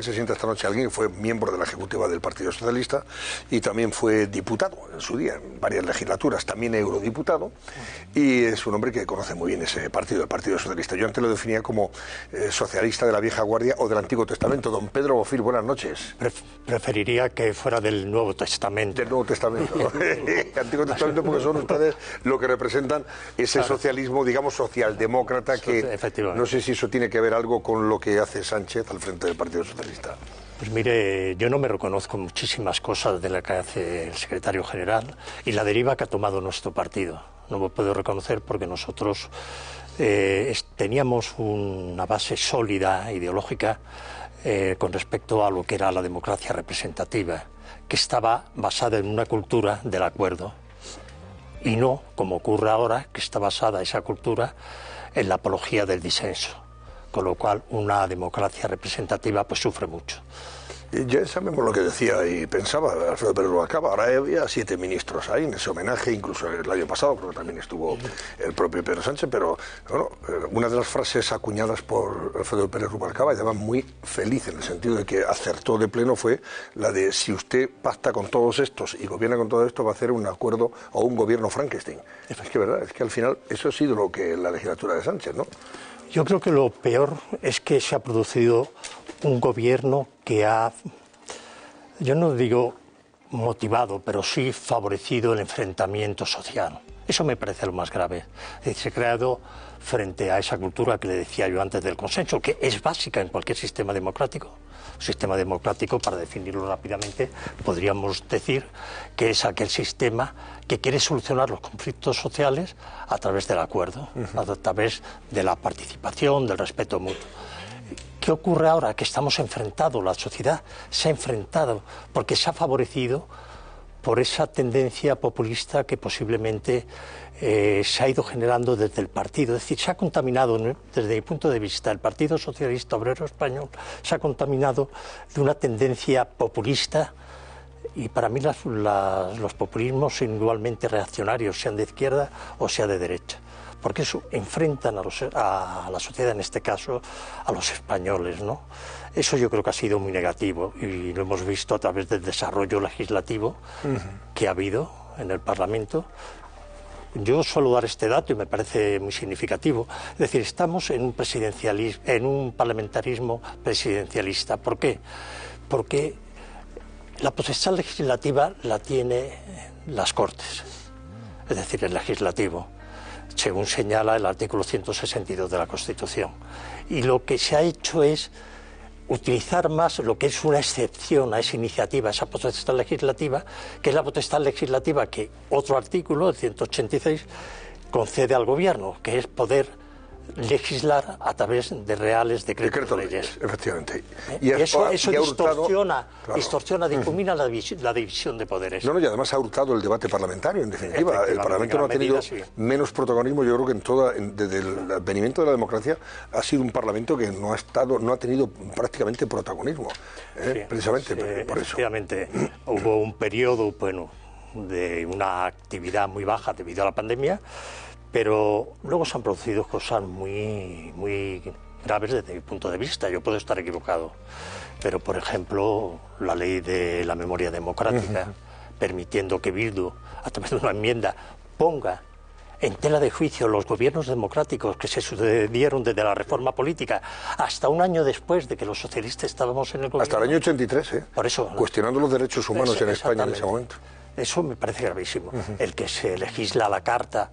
se sienta esta noche alguien que fue miembro de la Ejecutiva del Partido Socialista y también fue diputado en su día, en varias legislaturas, también eurodiputado, y es un hombre que conoce muy bien ese partido, el Partido Socialista. Yo antes lo definía como socialista de la vieja guardia o del Antiguo Testamento. Don Pedro Bofill, buenas noches. Preferiría que fuera del Nuevo Testamento. Del Nuevo Testamento, ¿no? Antiguo Testamento, porque son ustedes lo que representan ese socialismo, digamos, socialdemócrata, que no sé si eso tiene que ver algo con lo que hace Sánchez al frente del Partido Socialista. Pues mire, yo no me reconozco muchísimas cosas de las que hace el secretario general y la deriva que ha tomado nuestro partido. No me puedo reconocer porque nosotros teníamos una base sólida ideológica con respecto a lo que era la democracia representativa, que estaba basada en una cultura del acuerdo y no, como ocurre ahora, que está basada esa cultura en la apología del disenso, con lo cual una democracia representativa pues sufre mucho. Ya sabemos lo que decía y pensaba Alfredo Pérez Rubalcaba. Ahora había 7 ministros ahí en ese homenaje, incluso el año pasado creo que también estuvo el propio Pedro Sánchez, pero bueno, una de las frases acuñadas por Alfredo Pérez Rubalcaba, y además muy feliz en el sentido de que acertó de pleno, fue la de: si usted pacta con todos estos y gobierna con todo esto, va a hacer un acuerdo o un gobierno Frankenstein. Es que verdad, es que al final eso ha sido lo que la legislatura de Sánchez, ¿no? Yo creo que lo peor es que se ha producido un gobierno que ha, yo no digo motivado, pero sí favorecido el enfrentamiento social. Eso me parece lo más grave. Se ha creado frente a esa cultura que le decía yo antes del consenso, que es básica en cualquier sistema democrático. Un sistema democrático, para definirlo rápidamente, podríamos decir que es aquel sistema que quiere solucionar los conflictos sociales a través del acuerdo, a través de la participación, del respeto mutuo. ¿Qué ocurre ahora? Que estamos enfrentados, la sociedad se ha enfrentado porque se ha favorecido por esa tendencia populista que posiblemente se ha ido generando desde el partido. Es decir, se ha contaminado, desde mi punto de vista, el Partido Socialista Obrero Español se ha contaminado de una tendencia populista, y para mí los populismos son igualmente reaccionarios, sean de izquierda o sea de derecha, porque eso enfrentan a la sociedad, en este caso a los españoles, ¿no? Eso yo creo que ha sido muy negativo y lo hemos visto a través del desarrollo legislativo que ha habido en el Parlamento. Yo suelo dar este dato y me parece muy significativo. Es decir, estamos en un parlamentarismo presidencialista. ¿Por qué? Porque la potestad legislativa la tiene las Cortes, es decir, el legislativo, según señala el artículo 162 de la Constitución. Y lo que se ha hecho es utilizar más lo que es una excepción a esa iniciativa, a esa potestad legislativa, que es la potestad legislativa que otro artículo, el 186, concede al Gobierno, que es poder legislar a través de reales decretos de leyes. Efectivamente. Y eso distorsiona, difumina la división de poderes. No, y además ha hurtado el debate parlamentario, en definitiva. El Parlamento no ha tenido menos protagonismo. Yo creo que desde el advenimiento de la democracia ha sido un Parlamento que no ha tenido prácticamente protagonismo. Sí, precisamente por eso. Efectivamente, hubo un periodo, bueno, de una actividad muy baja debido a la pandemia, pero luego se han producido cosas muy, muy graves desde mi punto de vista. Yo puedo estar equivocado, pero por ejemplo la ley de la memoria democrática, permitiendo que Bildu, a través de una enmienda, ponga en tela de juicio los gobiernos democráticos que se sucedieron desde la reforma política hasta un año después de que los socialistas estábamos en el gobierno. Hasta el año 83, Por eso, cuestionando los derechos humanos en España en ese momento. Eso me parece gravísimo. El que se legisla a la carta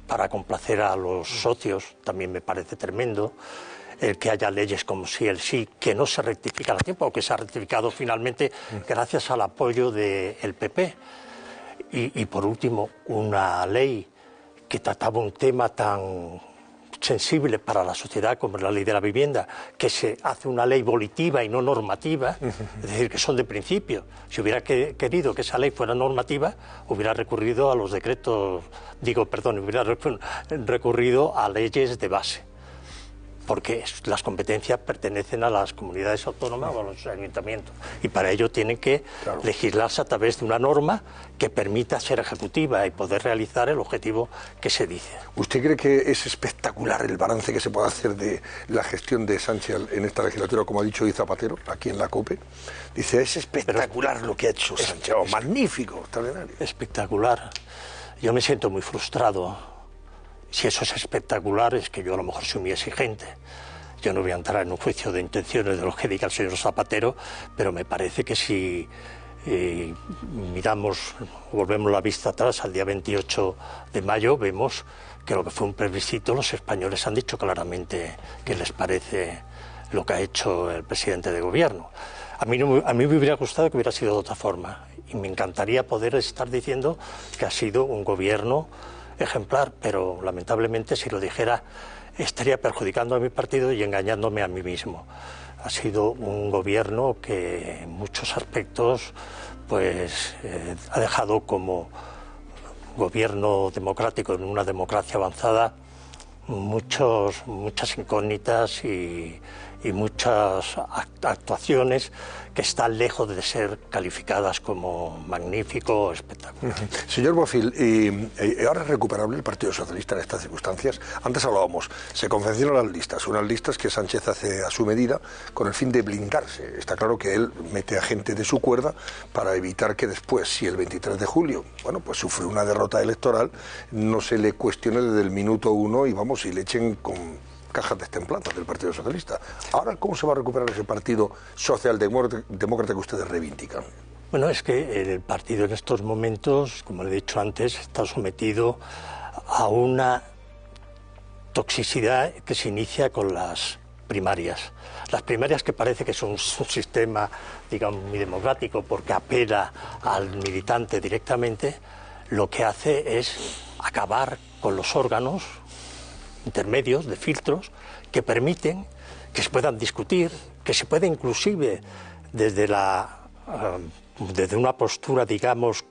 para complacer a los socios también me parece tremendo. El que haya leyes como sí el sí, que no se rectifican a tiempo, o que se ha rectificado finalmente gracias al apoyo del PP. Y por último, una ley que trataba un tema tan sensible para la sociedad como la ley de la vivienda, que se hace una ley volitiva y no normativa, es decir, que son de principio. Si hubiera querido que esa ley fuera normativa, hubiera recurrido a los decretos, hubiera recurrido a leyes de base. porque las competencias pertenecen a las comunidades autónomas o a los ayuntamientos, y para ello tienen que legislarse a través de una norma que permita ser ejecutiva y poder realizar el objetivo que se dice. ¿Usted cree que es espectacular el balance que se puede hacer de la gestión de Sánchez en esta legislatura, como ha dicho hoy Zapatero, aquí en la COPE? Dice, es espectacular lo que ha hecho Sánchez, magnífico, extraordinario. Espectacular. Yo me siento muy frustrado. Si eso es espectacular, es que yo a lo mejor soy muy exigente. Yo no voy a entrar en un juicio de intenciones de lo que diga el señor Zapatero, pero me parece que si volvemos la vista atrás al día 28 de mayo, vemos que lo que fue un plebiscito, los españoles han dicho claramente qué les parece lo que ha hecho el presidente de gobierno. A mí me hubiera gustado que hubiera sido de otra forma, y me encantaría poder estar diciendo que ha sido un gobierno ejemplar, pero lamentablemente si lo dijera estaría perjudicando a mi partido y engañándome a mí mismo. Ha sido un gobierno que en muchos aspectos pues ha dejado como gobierno democrático en una democracia avanzada muchas incógnitas y muchas actuaciones que están lejos de ser calificadas como magnífico o espectacular. Señor Bofill, ¿ahora es recuperable el Partido Socialista en estas circunstancias? Antes hablábamos, se confeccionan las listas, unas listas que Sánchez hace a su medida con el fin de blindarse. Está claro que él mete a gente de su cuerda para evitar que después, si el 23 de julio, bueno, pues sufre una derrota electoral, no se le cuestione desde el minuto uno y vamos, y le echen con cajas destemplantes del Partido Socialista. Ahora, ¿cómo se va a recuperar ese Partido Socialdemócrata que ustedes reivindican? Bueno, es que el partido en estos momentos, como le he dicho antes, está sometido a una toxicidad que se inicia con las primarias. Las primarias, que parece que son un sistema, digamos, muy democrático porque apela al militante directamente, lo que hace es acabar con los órganos intermedios, de filtros, que permiten que se puedan discutir, que se pueda inclusive desde una postura, digamos,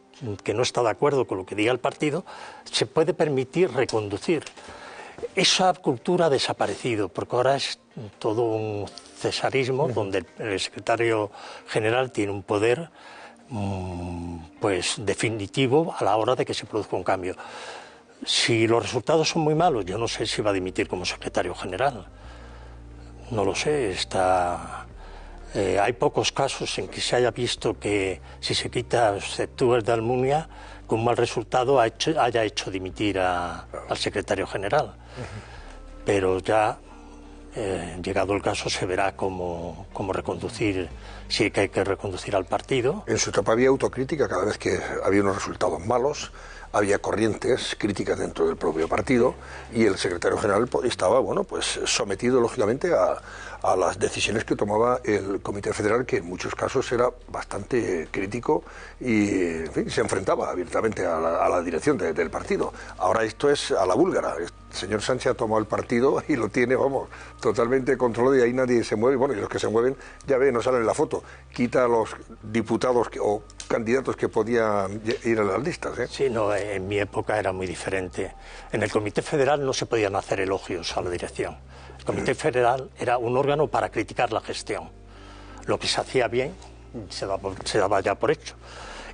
que no está de acuerdo con lo que diga el partido, se puede permitir reconducir. Esa cultura ha desaparecido, porque ahora es todo un cesarismo, donde el secretario general tiene un poder pues definitivo a la hora de que se produzca un cambio. Si los resultados son muy malos, yo no sé si va a dimitir como secretario general. No lo sé. Hay pocos casos en que se haya visto que si se quita Septúbal de Almunia, con mal resultado haya hecho dimitir al secretario general. Pero ya, llegado el caso, se verá cómo reconducir, si hay que reconducir al partido. En su etapa había autocrítica cada vez que había unos resultados malos. Había corrientes críticas dentro del propio partido y el secretario general estaba, bueno, pues sometido lógicamente a las decisiones que tomaba el Comité Federal, que en muchos casos era bastante crítico y, en fin, se enfrentaba abiertamente a la dirección del partido. Ahora esto es a la búlgara. El señor Sánchez ha tomado el partido y lo tiene, vamos, totalmente controlado, y ahí nadie se mueve. Bueno, y los que se mueven, ya ve, no salen en la foto. Quita a los diputados o candidatos que podían ir a las listas, ¿eh? Sí, no, en mi época era muy diferente. En el Comité Federal no se podían hacer elogios a la dirección. El Comité Federal era un órgano para criticar la gestión. Lo que se hacía bien se daba ya por hecho.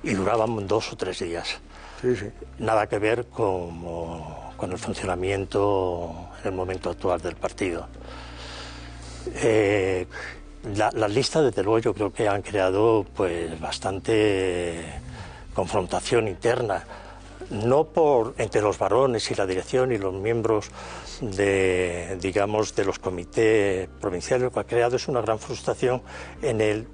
Y duraban 2 o 3 días. Sí, sí. Nada que ver con el funcionamiento en el momento actual del partido. Las listas, desde luego, yo creo que han creado pues bastante confrontación interna, no entre los varones y la dirección y los miembros de los comités provinciales. Lo que ha creado es una gran frustración en el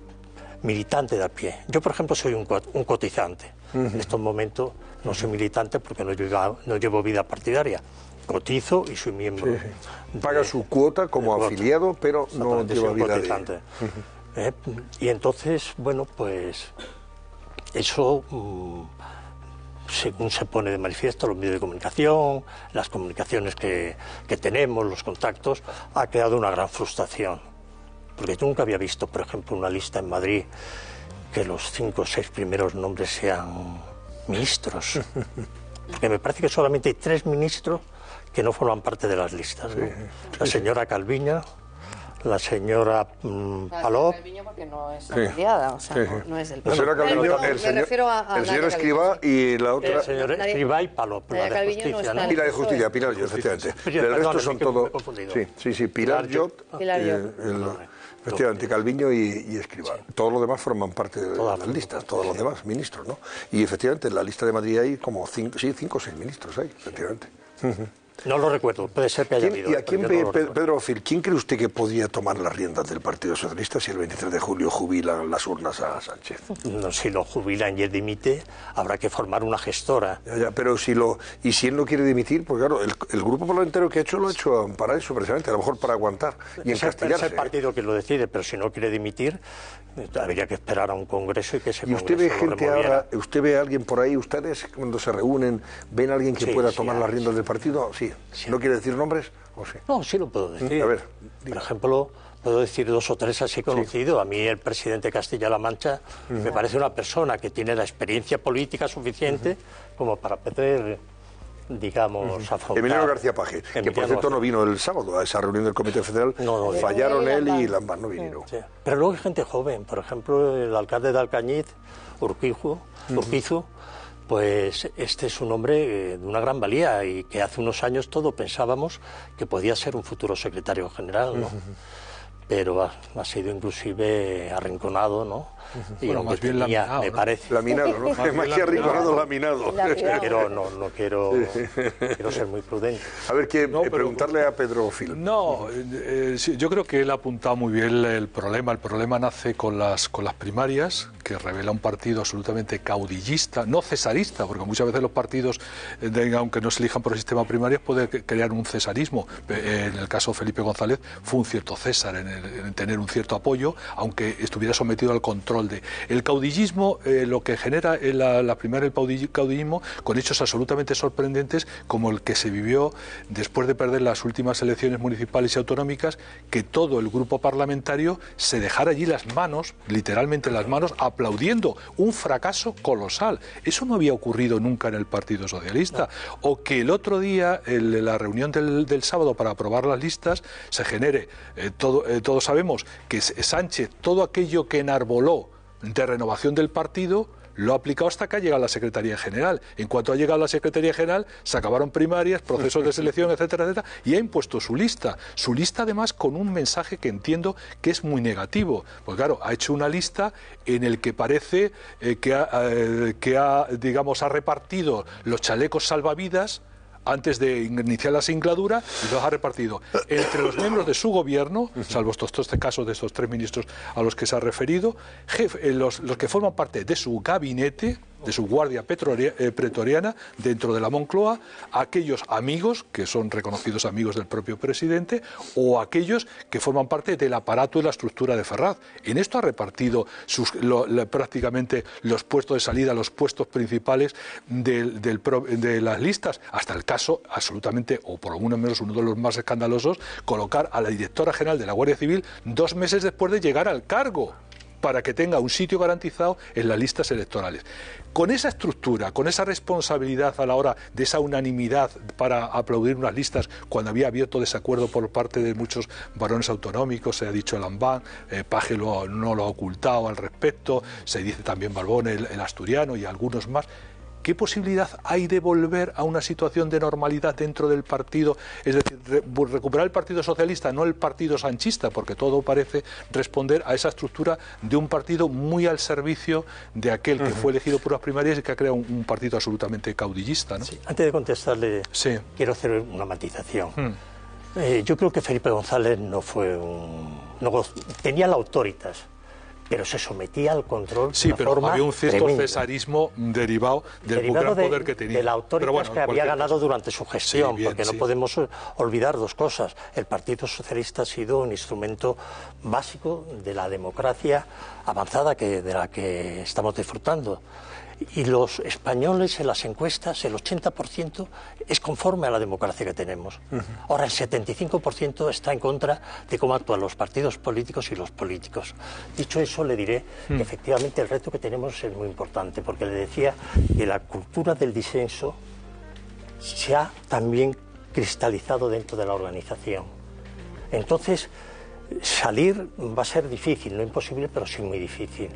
militante de a pie. Yo, por ejemplo, soy un cotizante. En estos momentos no soy militante porque no llevo vida partidaria. Cotizo y soy miembro. Sí. Paga su cuota como afiliado, pero no lleva vida cotizante. Y entonces, bueno, pues eso, según se pone de manifiesto los medios de comunicación, las comunicaciones que tenemos, los contactos, ha creado una gran frustración. Porque yo nunca había visto, por ejemplo, una lista en Madrid que los 5 o 6 primeros nombres sean ministros. Porque me parece que solamente hay 3 ministros que no forman parte de las listas, ¿no? La señora Calviño, la señora Palop. Calviño porque no es afiliada, o sea, no es del La señora Calviño, el señor Escrivá y la otra... El señor Escrivá y Palop, la de Justicia, ¿no? Y la de Justicia, Pilar Llot, efectivamente. El resto son todo... Sí, Pilar Llot, efectivamente, Calviño y Escrivá. Todo lo demás forman parte de las listas, todos los demás ministros, ¿no? Y efectivamente, en la lista de Madrid hay como 5 o 6 ministros, efectivamente. No lo recuerdo, puede ser que haya habido. ¿Y a quién Pedro Gil, quién cree usted que podría tomar las riendas del Partido Socialista si el 23 de julio jubilan las urnas a Sánchez? No, si lo jubilan y él dimite, habrá que formar una gestora. Pero si él no quiere dimitir, pues claro, el grupo parlamentario que ha hecho lo ha hecho para eso, precisamente, a lo mejor para aguantar y encastillarse. Es el partido que lo decide, pero si no quiere dimitir, habría que esperar a un congreso y que ese ¿Y usted ve gente ahora, usted ve a alguien por ahí, ustedes cuando se reúnen, ven a alguien que pueda tomar las riendas del partido? Sí. ¿No quiere decir nombres? ¿O sí? No, sí lo puedo decir. A ver, por ejemplo, puedo decir 2 o 3 así conocidos. A mí el presidente de Castilla-La Mancha me parece una persona que tiene la experiencia política suficiente como para poder, digamos, afrontar... Emiliano García Paje, que por cierto no vino el sábado a esa reunión del Comité Federal. No, fallaron él y Lambán, no vinieron. Sí. Pero luego hay gente joven, por ejemplo, el alcalde de Alcañiz, Urquizu, pues este es un hombre de una gran valía y que hace unos años todos pensábamos que podía ser un futuro secretario general, ¿no? Pero ha sido inclusive arrinconado, ¿no? Y bueno, más bien laminado, me parece. Laminado, ¿no? Más que arrinconado, laminado. Pero no quiero ser muy prudente. A ver, preguntarle a Pedro Gil. No, sí, yo creo que él ha apuntado muy bien el problema. El problema nace con las primarias, que revela un partido absolutamente caudillista, no cesarista, porque muchas veces los partidos, aunque no se elijan por el sistema primario, pueden crear un cesarismo. En el caso de Felipe González fue un cierto César en tener un cierto apoyo, aunque estuviera sometido al control de... El caudillismo, lo que genera en la primaria el caudillismo, con hechos absolutamente sorprendentes, como el que se vivió después de perder las últimas elecciones municipales y autonómicas, que todo el grupo parlamentario se dejara allí las manos, literalmente las manos, aplaudiendo un fracaso colosal. Eso no había ocurrido nunca en el Partido Socialista. O que el otro día, en la reunión del sábado para aprobar las listas, se genere, todos sabemos que Sánchez, todo aquello que enarboló de renovación del partido, lo ha aplicado hasta que ha llegado a la Secretaría General. En cuanto ha llegado a la Secretaría General, se acabaron primarias, procesos de selección, etcétera, etcétera, y ha impuesto su lista. Su lista, además, con un mensaje que entiendo que es muy negativo. Pues claro, ha hecho una lista en el que parece que ha repartido los chalecos salvavidas antes de iniciar la singladura, y los ha repartido entre los miembros de su gobierno, salvo estos casos de estos 3 ministros a los que se ha referido, los que forman parte de su gabinete, de su guardia pretoriana dentro de la Moncloa, aquellos amigos que son reconocidos amigos del propio presidente, o aquellos que forman parte del aparato y la estructura de Ferraz. En esto ha repartido prácticamente los puestos de salida, los puestos principales de las listas, hasta el caso absolutamente, o por lo menos uno de los más escandalosos, colocar a la directora general de la Guardia Civil 2 meses después de llegar al cargo, para que tenga un sitio garantizado en las listas electorales. Con esa estructura, con esa responsabilidad a la hora de esa unanimidad para aplaudir unas listas, cuando había abierto desacuerdo por parte de muchos varones autonómicos, se ha dicho Lambán, Paje no lo ha ocultado al respecto, se dice también Balbón, el asturiano y algunos más. ¿Qué posibilidad hay de volver a una situación de normalidad dentro del partido? Es decir, recuperar el Partido Socialista, no el Partido Sanchista, porque todo parece responder a esa estructura de un partido muy al servicio de aquel que fue elegido por las primarias y que ha creado un partido absolutamente caudillista, ¿no? Sí. Antes de contestarle, quiero hacer una matización. Yo creo que Felipe González no fue tenía la autoritas, pero se sometía al control. Sí, pero había un cierto cesarismo derivado del gran poder que tenía. De la autoridad que había ganado durante su gestión, porque no podemos olvidar 2 cosas. El Partido Socialista ha sido un instrumento básico de la democracia avanzada de la que estamos disfrutando. Y los españoles en las encuestas, el 80% es conforme a la democracia que tenemos. Ahora el 75% está en contra de cómo actúan los partidos políticos y los políticos. Dicho eso, le diré que efectivamente el reto que tenemos es muy importante, porque le decía que la cultura del disenso se ha también cristalizado dentro de la organización. Entonces, salir va a ser difícil, no imposible, pero sí muy difícil.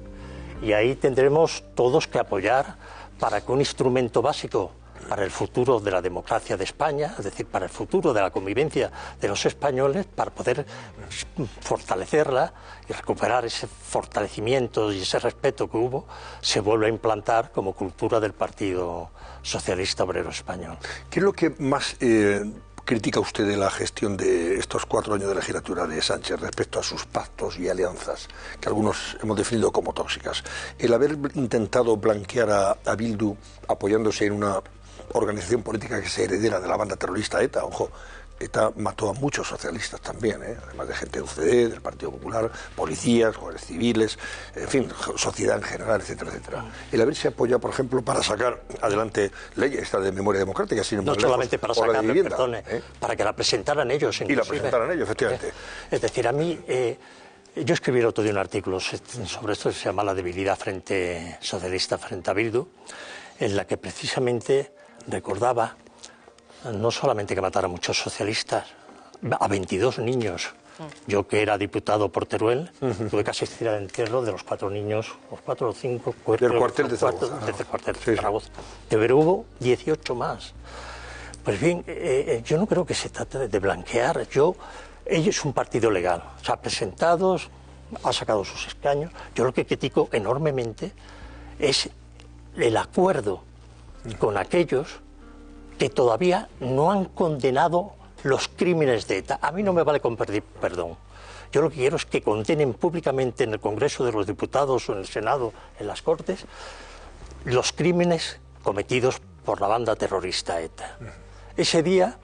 Y ahí tendremos todos que apoyar para que un instrumento básico para el futuro de la democracia de España, es decir, para el futuro de la convivencia de los españoles, para poder fortalecerla y recuperar ese fortalecimiento y ese respeto que hubo, se vuelve a implantar como cultura del Partido Socialista Obrero Español. ¿Qué es lo que más critica usted de la gestión de estos 4 años de legislatura de Sánchez respecto a sus pactos y alianzas, que algunos hemos definido como tóxicas? El haber intentado blanquear a Bildu apoyándose en una organización política que se heredera de la banda terrorista ETA. Ojo, ETA mató a muchos socialistas también, además de gente de UCD, del Partido Popular, policías, guardias civiles, en fin, sociedad en general, etcétera, etcétera. El haberse apoyado, por ejemplo, para sacar adelante leyes esta de memoria democrática, sino no solamente para sacarla, perdone, para que la presentaran ellos. Y la presentaran ellos, efectivamente. Es decir, a mí, yo escribí el otro día un artículo sobre esto que se llama La debilidad socialista frente a Bildu, en la que precisamente recordaba no solamente que matara a muchos socialistas, a 22 niños. Yo, que era diputado por Teruel, tuve que asistir al entierro de los 4 niños, los 4 o 5 del cuartel de Zaragoza. Del cuartel de Zaragoza. Pero hubo 18 más. Pues bien, yo no creo que se trate de blanquear. Ellos es un partido legal. Se ha presentado, ha sacado sus escaños. Yo lo que critico enormemente es el acuerdo con aquellos que todavía no han condenado los crímenes de ETA. A mí no me vale con pedir perdón. Yo lo que quiero es que condenen públicamente en el Congreso de los Diputados o en el Senado, en las Cortes, los crímenes cometidos por la banda terrorista ETA. Ese día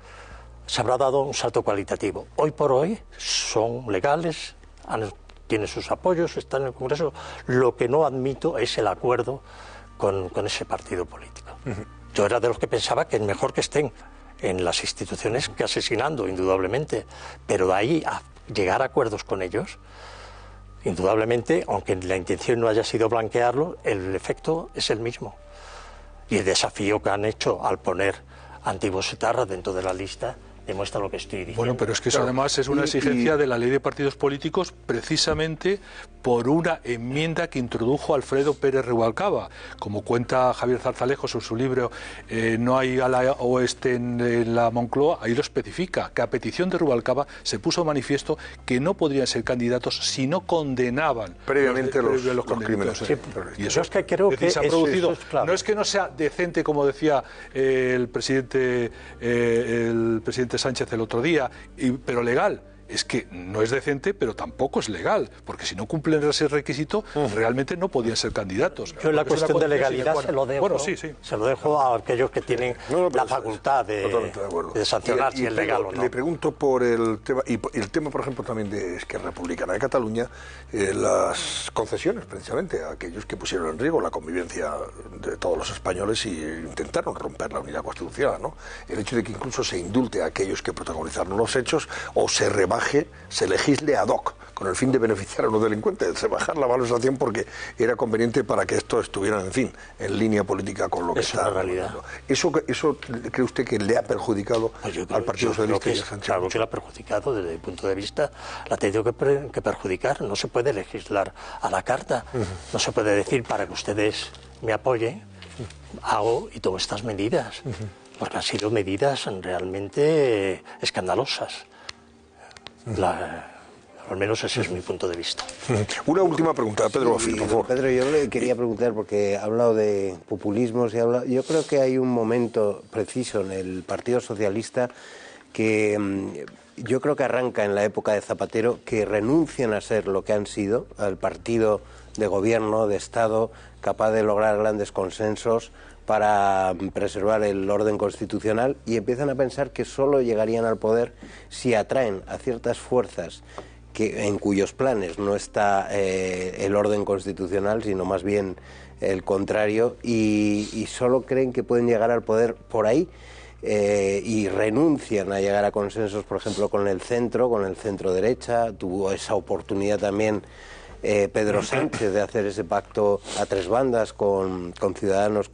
se habrá dado un salto cualitativo. Hoy por hoy son legales, tienen sus apoyos, están en el Congreso. Lo que no admito es el acuerdo con ese partido político. Yo era de los que pensaba que es mejor que estén en las instituciones que asesinando, indudablemente, pero de ahí a llegar a acuerdos con ellos, indudablemente, aunque la intención no haya sido blanquearlo, el efecto es el mismo. Y el desafío que han hecho al poner antiguos etarras dentro de la lista demuestra lo que estoy diciendo. Bueno, pero es que eso además es una exigencia de la ley de partidos políticos, precisamente por una enmienda que introdujo Alfredo Pérez Rubalcaba. Como cuenta Javier Zarzalejos en su libro No hay ala oeste en la Moncloa, ahí lo especifica, que a petición de Rubalcaba se puso manifiesto que no podrían ser candidatos si no condenaban previamente los crímenes. Sí, y eso es que creo que se ha producido. Eso es claro. No es que no sea decente, como decía el presidente Sánchez el otro día, pero legal. Es que no es decente, pero tampoco es legal, porque si no cumplen ese requisito, realmente no podían ser candidatos. Yo en la cuestión de legalidad se lo dejo, se lo dejo a aquellos que tienen la facultad de sancionar si es legal o no. Le pregunto por el tema, y el tema, por ejemplo, también de Esquerra Republicana de Cataluña, las concesiones, precisamente, a aquellos que pusieron en riesgo la convivencia de todos los españoles y intentaron romper la unidad constitucional, ¿no? El hecho de que incluso se indulte a aquellos que protagonizaron los hechos o se se legisle ad hoc con el fin de beneficiar a los delincuentes, se bajar la valorización porque era conveniente para que estos estuvieran, en fin, en línea política con lo que está. Es una realidad. ¿Eso cree usted que le ha perjudicado al Partido Socialista y a Sánchez? Claro que le ha perjudicado desde el punto de vista, la ha tenido que perjudicar. No se puede legislar a la carta, no se puede decir para que ustedes me apoyen, hago y tomo estas medidas, porque han sido medidas realmente escandalosas. Al menos ese es mi punto de vista. Una última pregunta, Pedro Bofill, por favor. Pedro, yo le quería preguntar, porque ha hablado de populismos, yo creo que hay un momento preciso en el Partido Socialista que yo creo que arranca en la época de Zapatero, que renuncian a ser lo que han sido, al partido de gobierno, de Estado, capaz de lograr grandes consensos para preservar el orden constitucional, y empiezan a pensar que solo llegarían al poder si atraen a ciertas fuerzas en cuyos planes no está el orden constitucional, sino más bien el contrario, y solo creen que pueden llegar al poder por ahí, y renuncian a llegar a consensos, por ejemplo, con el centro derecha. Tuvo esa oportunidad también Pedro Sánchez de hacer ese pacto a tres bandas con Ciudadanos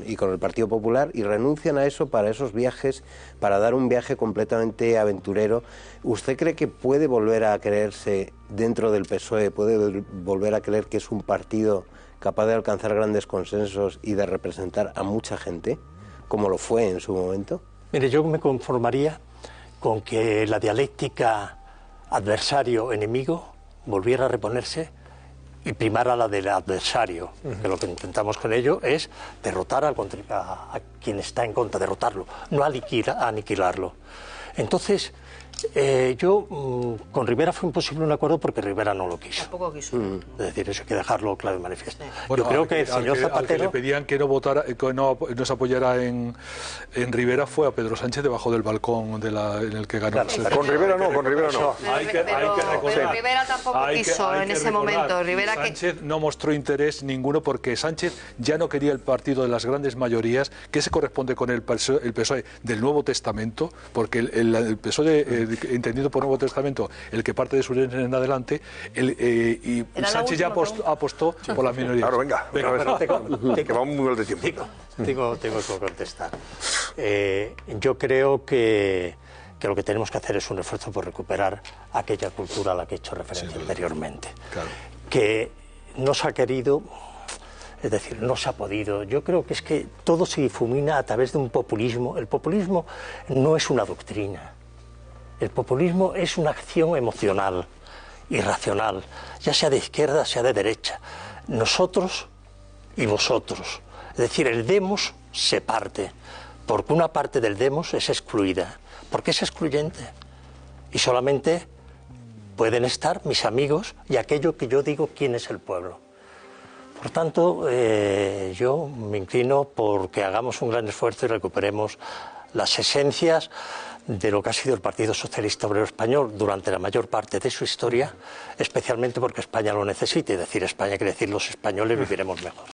y con el Partido Popular, y renuncian a eso para esos viajes, para dar un viaje completamente aventurero. ¿Usted cree que puede volver a creerse dentro del PSOE, puede volver a creer que es un partido capaz de alcanzar grandes consensos y de representar a mucha gente, como lo fue en su momento? Mire, yo me conformaría con que la dialéctica adversario-enemigo volviera a reponerse y primara la del adversario, que lo que intentamos con ello es derrotar a quien está en contra, derrotarlo, no aniquilarlo. Entonces, con Rivera fue imposible un acuerdo porque Rivera no lo quiso. Tampoco quiso. Es decir, eso hay que dejarlo claro y manifiesto. Bueno, yo creo que el señor Zapatero... Al que le pedían que no votara, que no se apoyara en Rivera fue a Pedro Sánchez debajo del balcón en el que ganó. Claro, con Rivera no. Pero Rivera tampoco quiso en ese momento. Sánchez no mostró interés ninguno porque Sánchez ya no quería el partido de las grandes mayorías, que se corresponde con el PSOE del Nuevo Testamento, porque el PSOE, entendido por Nuevo Testamento, el que parte de su en adelante, y Sánchez ya apostó por las minorías. Claro, venga, que vamos muy mal de tiempo. Tengo que contestar. Yo creo que lo que tenemos que hacer es un esfuerzo por recuperar aquella cultura a la que he hecho referencia anteriormente. Claro. Que no se ha querido, es decir, no se ha podido. Yo creo que es que todo se difumina a través de un populismo. El populismo no es una doctrina. El populismo es una acción emocional, irracional, ya sea de izquierda, sea de derecha. Nosotros y vosotros. Es decir, el demos se parte, porque una parte del demos es excluida, porque es excluyente. Y solamente pueden estar mis amigos y aquello que yo digo quién es el pueblo. Por tanto, yo me inclino porque hagamos un gran esfuerzo y recuperemos las esencias de lo que ha sido el Partido Socialista Obrero Español durante la mayor parte de su historia, especialmente porque España lo necesita, y decir España quiere decir los españoles viviremos mejor.